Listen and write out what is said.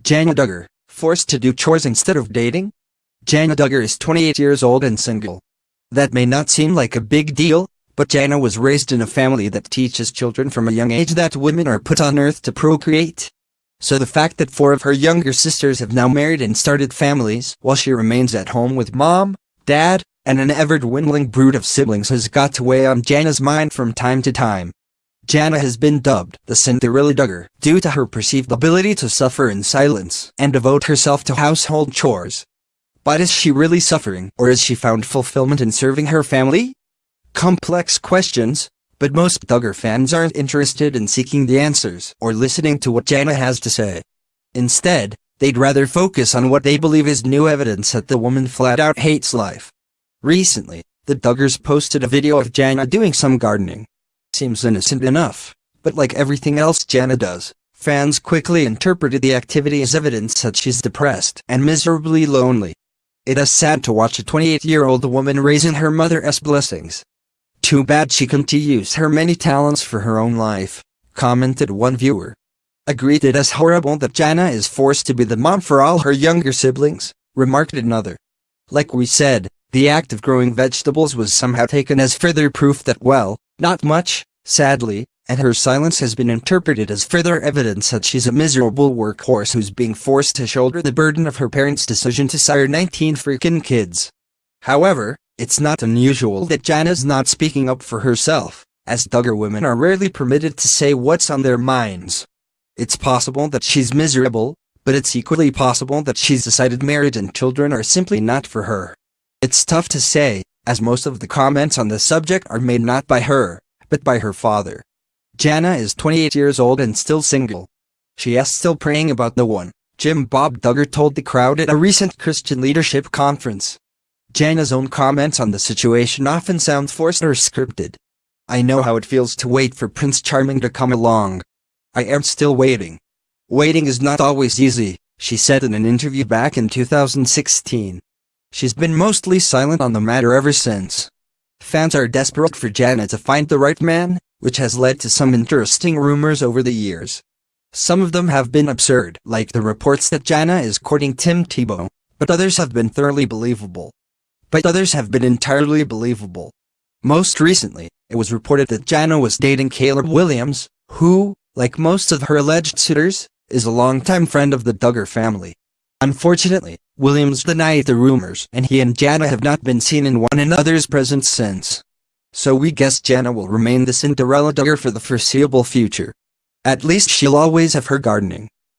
Jana Dugga, forced to do chores instead of dating? Jana Dugga is 28 years old and single. That may not seem like a big deal, but Jana was raised in a family that teaches children from a young age that women are put on earth to procreate. So the fact that 4 of her younger sisters have now married and started families while she remains at home with mom, dad, and an ever-dwindling brood of siblings has got to weigh on Jana's mind from time to time. Jana has been dubbed the Cinderella Dugga due to her perceived ability to suffer in silence and devote herself to household chores. But is she really suffering, or has she found fulfillment in serving her family? Complex questions, but most Dugga fans aren't interested in seeking the answers or listening to what Jana has to say. Instead, they'd rather focus on what they believe is new evidence that the woman flat out hates life. Recently, the Duggas posted a video of Jana doing some gardening. Seems innocent enough, but like everything else Jana does, fans quickly interpreted the activity as evidence that she's depressed and miserably lonely. It is sad to watch a 28-year-old woman raising her mother's blessings. Too bad she can't use her many talents for her own life, commented one viewer. Agreed, it is horrible that Jana is forced to be the mom for all her younger siblings, remarked another. Like we said, the act of growing vegetables was somehow taken as further proof that, well, not much, sadly, and her silence has been interpreted as further evidence that she's a miserable workhorse who's being forced to shoulder the burden of her parents' decision to sire 19 freaking kids. However, it's not unusual that Jana's not speaking up for herself, as Dugga women are rarely permitted to say what's on their minds. It's possible that she's miserable, but it's equally possible that she's decided marriage and children are simply not for her. It's tough to say, as most of the comments on the subject are made not by her, but by her father. Jana is 28 years old and still single. She is still praying about the one, Jim Bob Dugga told the crowd at a recent Christian leadership conference. Jana's own comments on the situation often sound forced or scripted. I know how it feels to wait for Prince Charming to come along. I am still waiting. Waiting is not always easy, she said in an interview back in 2016. She's been mostly silent on the matter ever since. Fans are desperate for Jana to find the right man, which has led to some interesting rumors over the years. Some of them have been absurd, like the reports that Jana is courting Tim Tebow, but others have been thoroughly believable. But others have been entirely believable. Most recently, it was reported that Jana was dating Caleb Williams, who, like most of her alleged suitors, is a longtime friend of the Dugga family. Unfortunately, Williams denied the rumors, and he and Jana have not been seen in one another's presence since. So we guess Jana will remain the Cinderella Dugga for the foreseeable future. At least she'll always have her gardening.